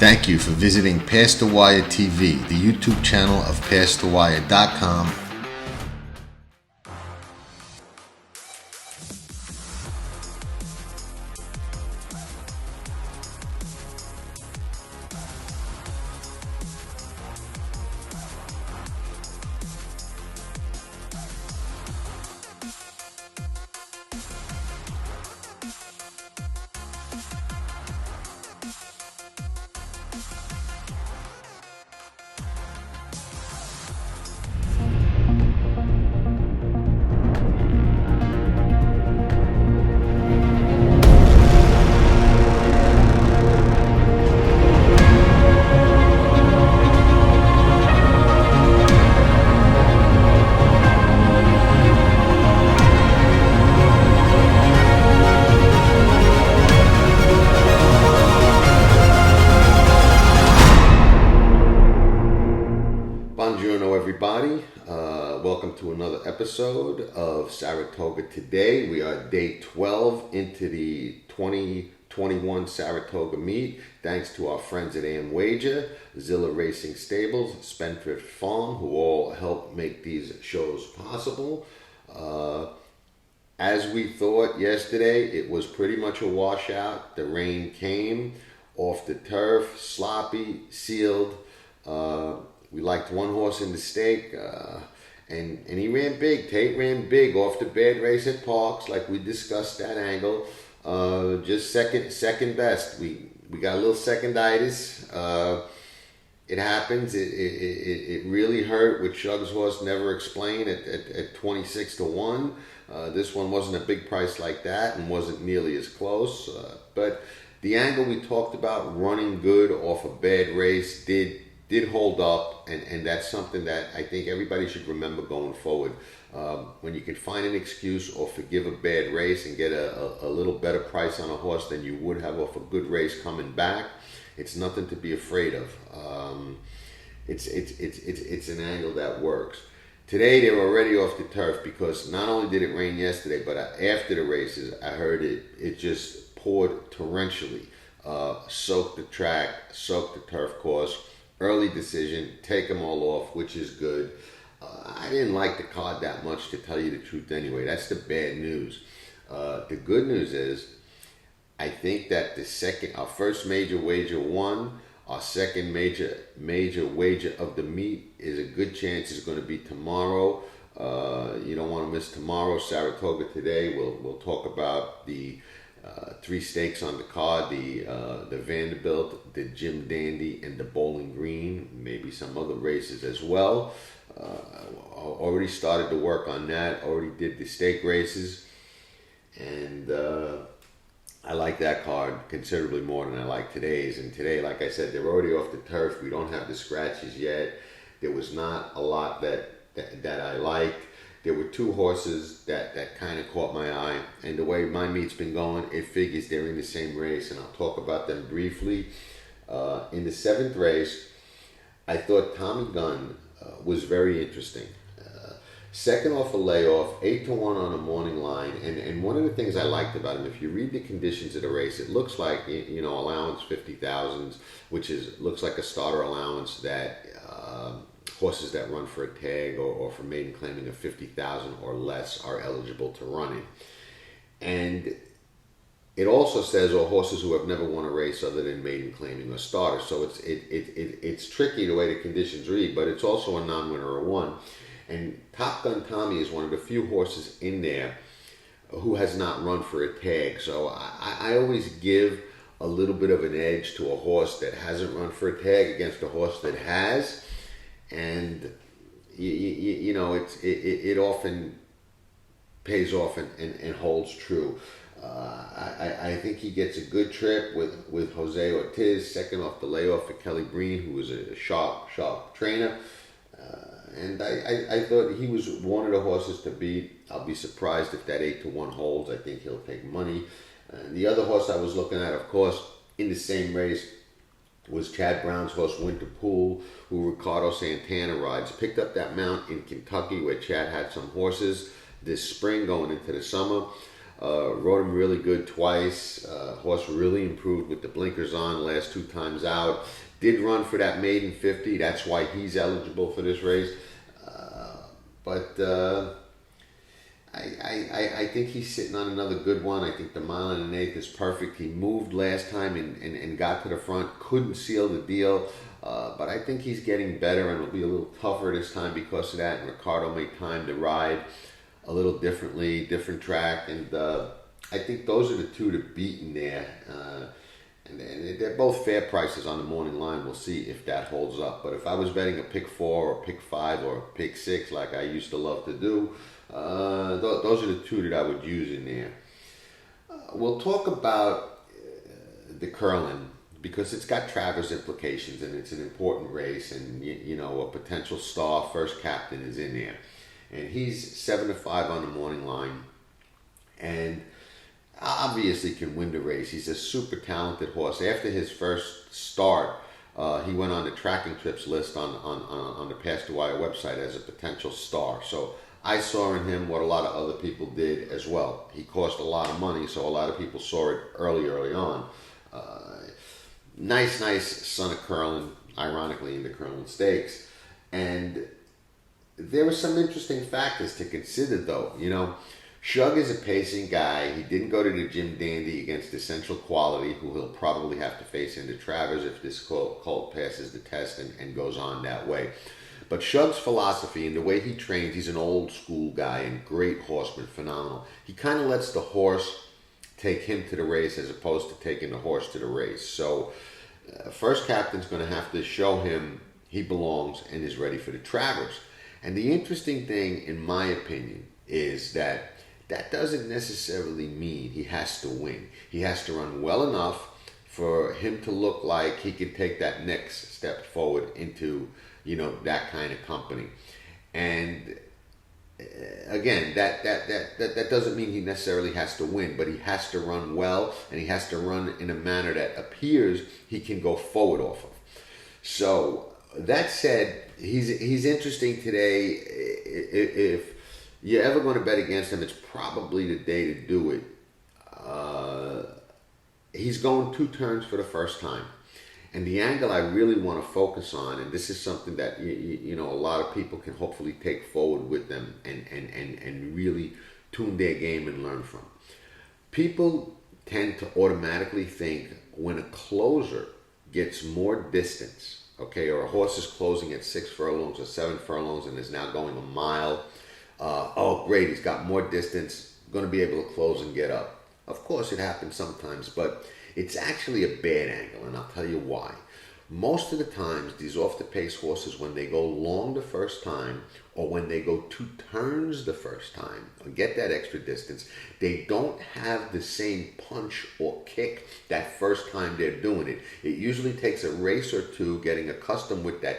Thank you for visiting Past the Wire TV, the YouTube channel of PastTheWire.com. Buongiorno, everybody. Welcome to another episode of Saratoga Today. We are day 12 into the 2021 Saratoga meet. Thanks to our friends at AM Wager, Zilla Racing Stables, Spendthrift Farm, who all help make these shows possible. As we thought yesterday, it was pretty much a washout. The rain came off the turf, sloppy, sealed. We liked one horse in the stake, and he ran big. Tate ran big off the bad race at Parks, like we discussed that angle. Just second best. We got a little seconditis. It happens. It really hurt with Shug's horse Never Explain at 26-1. This one wasn't a big price like that and wasn't nearly as close. But the angle we talked about, running good off a bad race, did hold up, and that's something that I think everybody should remember going forward. When you can find an excuse or forgive a bad race and get a little better price on a horse than you would have off a good race coming back, it's nothing to be afraid of. It's an angle that works. Today they were already off the turf because not only did it rain yesterday, but after the races I heard it just poured torrentially, soaked the track, soaked the turf course. Early decision, take them all off, which is good. I didn't like the card that much, to tell you the truth anyway. That's the bad news. The good news is, I think that our first major wager won. Our second major wager of the meet is a good chance is going to be tomorrow. You don't want to miss tomorrow, Saratoga Today. We'll talk about the 3 stakes on the card, the Vanderbilt, the Jim Dandy, and the Bowling Green, maybe some other races as well. Already started to work on that, already did the stake races, and I like that card considerably more than I like today's. And today, like I said, they're already off the turf. We don't have the scratches yet. There was not a lot that I liked. There were 2 horses that kind of caught my eye, and the way my meet's been going, it figures they're in the same race, and I'll talk about them briefly. In the 7th race, I thought Tommy Gunn was very interesting. Second off a layoff, 8-1 on a morning line, and one of the things I liked about him, if you read the conditions of the race, it looks like, allowance 50,000, which looks like a starter allowance that horses that run for a tag or for maiden claiming of 50,000 or less are eligible to run it. And it also says all horses who have never won a race other than maiden claiming or starter. So it's tricky the way the conditions read, but it's also a non-winner or one. And Top Gun Tommy is one of the few horses in there who has not run for a tag. So I always give a little bit of an edge to a horse that hasn't run for a tag against a horse that has. And it often pays off and holds true. I think he gets a good trip with Jose Ortiz, second off the layoff for Kelly Breen, who was a sharp trainer. And I thought he was one of the horses to beat. I'll be surprised if that 8-1 holds. I think he'll take money. And the other horse I was looking at, of course, in the same race, was Chad Brown's horse Winter Pool, who Ricardo Santana rides. Picked up that mount in Kentucky where Chad had some horses this spring going into the summer. Rode him really good twice. Horse really improved with the blinkers on last 2 times out. Did run for that maiden 50. That's why he's eligible for this race. But I think he's sitting on another good one. I think the 1.125 is perfect. He moved last time and got to the front. Couldn't seal the deal. But I think he's getting better and it'll be a little tougher this time because of that. And Ricardo made time to ride a little differently, different track. And I think those are the two to beat in there. And they're both fair prices on the morning line. We'll see if that holds up. But if I was betting a pick 4 or pick 5 or pick 6 like I used to love to do, those are the two that I would use in there. We'll talk about the Curlin because it's got Travers implications and it's an important race, and you know, a potential star first captain is in there, and he's 7-5 on the morning line, and obviously can win the race. He's a super talented horse. After his first start, he went on the tracking trips list on the Pass the Wire website as a potential star. So I saw in him what a lot of other people did as well. He cost a lot of money, so a lot of people saw it early on. Nice son of Curlin, ironically in the Curlin Stakes. And there were some interesting factors to consider though. You know, Shug is a pacing guy. He didn't go to the Jim Dandy against Essential Quality, who he'll probably have to face into Travers if this colt passes the test and goes on that way. But Shug's philosophy and the way he trains, he's an old school guy and great horseman, phenomenal. He kind of lets the horse take him to the race as opposed to taking the horse to the race. So first captain's going to have to show him he belongs and is ready for the Travers. And the interesting thing, in my opinion, is that doesn't necessarily mean he has to win. He has to run well enough for him to look like he can take that next step forward into, you know, that kind of company. And again, that doesn't mean he necessarily has to win, but he has to run well, and he has to run in a manner that appears he can go forward off of. So that said, he's interesting today. If you're ever going to bet against him, it's probably the day to do it. He's going 2 turns for the first time. And the angle I really want to focus on, and this is something that you know, a lot of people can hopefully take forward with them and really tune their game and learn from. People tend to automatically think when a closer gets more distance, okay, or a horse is closing at 6 furlongs or 7 furlongs and is now going a mile, oh great, he's got more distance, going to be able to close and get up. Of course it happens sometimes, but it's actually a bad angle, and I'll tell you why. Most of the times, these off-the-pace horses, when they go long the first time, or when they go 2 turns the first time, or get that extra distance, they don't have the same punch or kick that first time they're doing it. It usually takes a race or 2 getting accustomed with that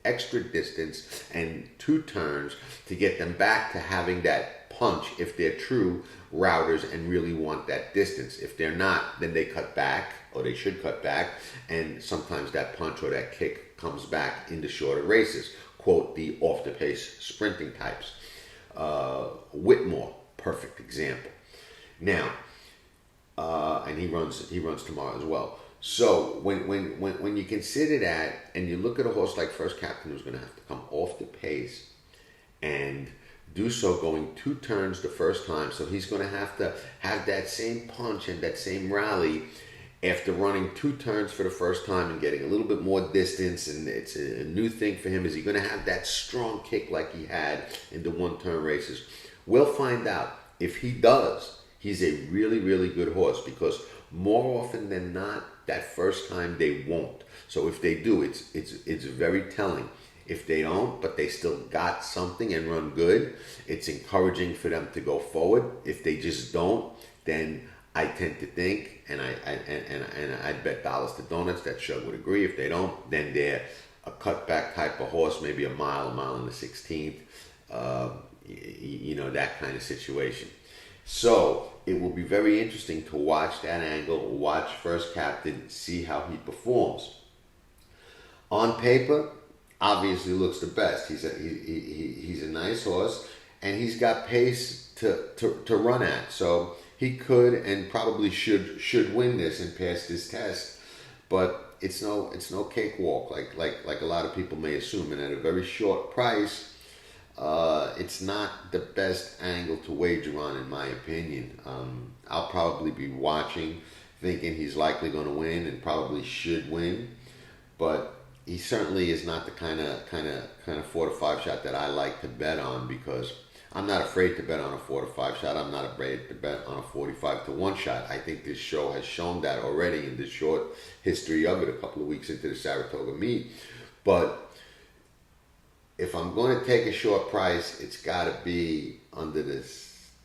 extra distance and 2 turns to get them back to having that punch if they're true routers and really want that distance. If they're not, then they cut back, or they should cut back, and sometimes that punch or that kick comes back into shorter races. Quote, the off-the-pace sprinting types. Whitmore, perfect example. Now, and he runs tomorrow as well. So when you consider that, and you look at a horse like First Captain, who's going to have to come off the pace and do so going 2 turns the first time, so he's going to have that same punch and that same rally after running 2 turns for the first time and getting a little bit more distance, and it's a new thing for him. Is he going to have that strong kick like he had in the 1-turn races? We'll find out. If he does, he's a really, really good horse, because more often than not, that first time they won't. So if they do, it's very telling. If they don't, but they still got something and run good, it's encouraging for them to go forward. If they just don't, then I tend to think, and I'd bet dollars to donuts that Shug would agree. If they don't, then they're a cutback type of horse, maybe a mile in the 16th, you know, that kind of situation. So it will be very interesting to watch that angle, watch First Captain, see how he performs. On paper, obviously looks the best. He's a nice horse, and he's got pace to run at. So he could and probably should win this and pass this test. But it's no cakewalk like a lot of people may assume. And at a very short price, it's not the best angle to wager on, in my opinion. I'll probably be watching, thinking he's likely going to win and probably should win, but he certainly is not the kind of 4 to 5 shot that I like to bet on, because I'm not afraid to bet on a 4 to 5 shot. I'm not afraid to bet on a 45 to 1 shot. I think this show has shown that already in the short history of it, a couple of weeks into the Saratoga meet. But if I'm going to take a short price, it's got to be under the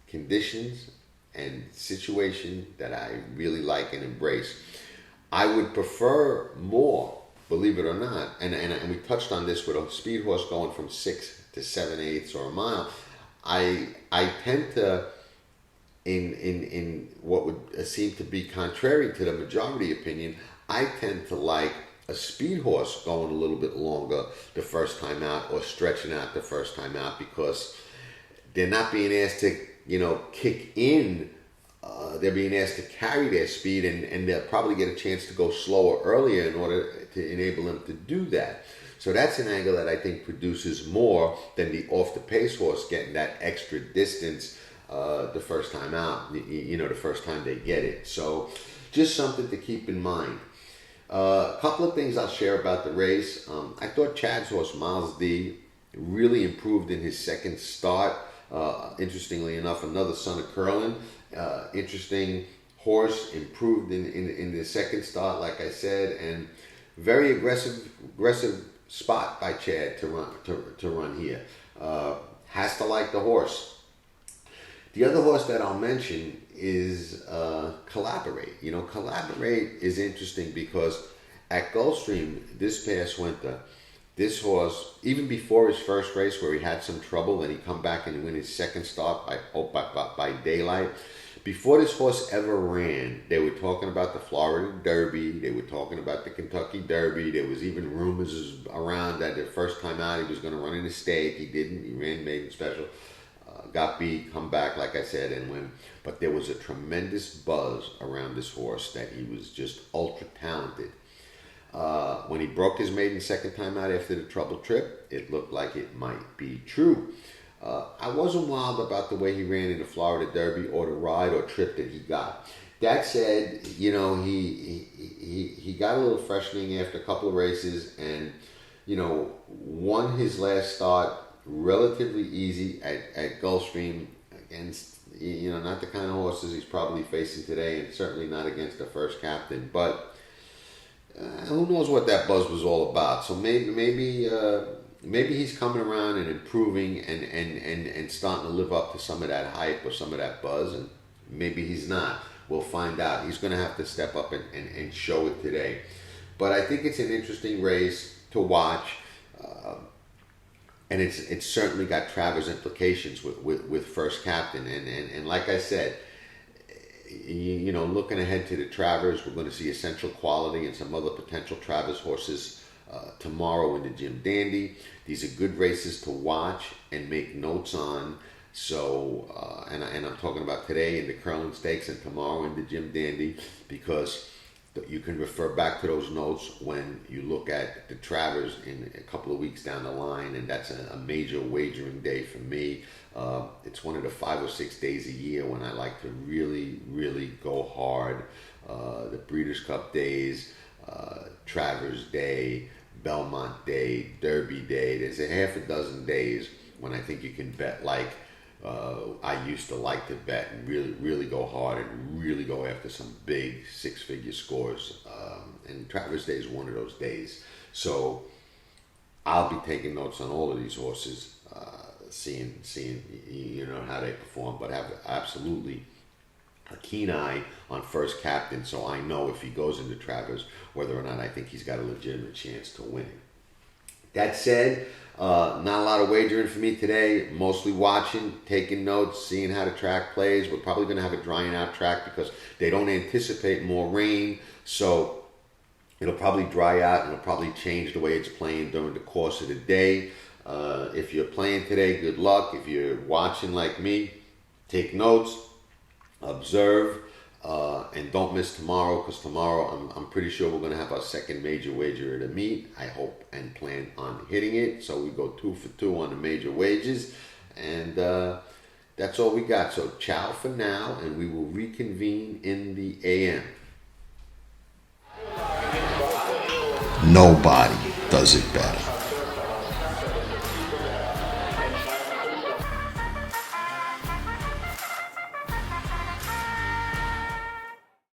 conditions and situation that I really like and embrace. I would prefer more, believe it or not, and we touched on this with a speed horse going from 6 to 7/8 or a mile. I tend to, in what would seem to be contrary to the majority opinion, I tend to like a speed horse going a little bit longer the first time out, or stretching out the first time out, because they're not being asked to, kick in. They're being asked to carry their speed, and they'll probably get a chance to go slower earlier in order to enable them to do that. So that's an angle that I think produces more than the off-the-pace horse getting that extra distance the first time out, the first time they get it. So just something to keep in mind. A couple of things I'll share about the race. I thought Chad's horse, Miles D, really improved in his second start. Interestingly enough, another son of Curlin. Interesting horse, improved in the second start, like I said, and very aggressive spot by Chad to run here. Has to like the horse. The other horse that I'll mention is Collaborate. Collaborate is interesting because at Gulfstream this past winter, this horse, even before his first race where he had some trouble, then he come back and win his second start by daylight. Before this horse ever ran, they were talking about the Florida Derby. They were talking about the Kentucky Derby. There was even rumors around that the first time out he was going to run in a stake. He didn't. He ran maiden special. Got beat, come back, like I said, and win. But there was a tremendous buzz around this horse that he was just ultra talented. When he broke his maiden second time out after the trouble trip, it looked like it might be true. I wasn't wild about the way he ran in the Florida Derby or the ride or trip that he got. That said, he got a little freshening after a couple of races, and won his last start relatively easy at Gulfstream against not the kind of horses he's probably facing today, and certainly not against the first captain. But who knows what that buzz was all about? So maybe he's coming around and improving and starting to live up to some of that hype or some of that buzz, and maybe he's not. We'll find out. He's going to have to step up and show it today. But I think it's an interesting race to watch, and it's certainly got Travers implications with first captain. And like I said, looking ahead to the Travers, we're going to see Essential Quality and some other potential Travers horses tomorrow in the Jim Dandy. These are good races to watch and make notes on. So, and I'm talking about today in the Curlin Stakes and tomorrow in the Jim Dandy, because you can refer back to those notes when you look at the Travers in a couple of weeks down the line, and that's a major wagering day for me. It's one of the 5 or 6 days a year when I like to really, really go hard. The Breeders' Cup days, Travers Day, Belmont Day, Derby Day. There's a half a dozen days when I think you can bet like I used to like to bet and really, really go hard and really go after some big 6-figure scores. And Travers Day is one of those days. So I'll be taking notes on all of these horses, seeing how they perform, but have absolutely a keen eye on first captain, so I know if he goes into Travers whether or not I think he's got a legitimate chance to win. That said, not a lot of wagering for me today. Mostly watching, taking notes, seeing how the track plays. We're probably going to have a drying out track because they don't anticipate more rain, so it'll probably dry out and it'll probably change the way it's playing during the course of the day. If you're playing today, good luck. If you're watching like me, take notes. observe, and don't miss tomorrow, because tomorrow I'm pretty sure we're going to have our second major wager at a meet. I hope and plan on hitting it. So we go 2 for 2 on the major wagers. And that's all we got. So ciao for now, and we will reconvene in the AM. Nobody does it better.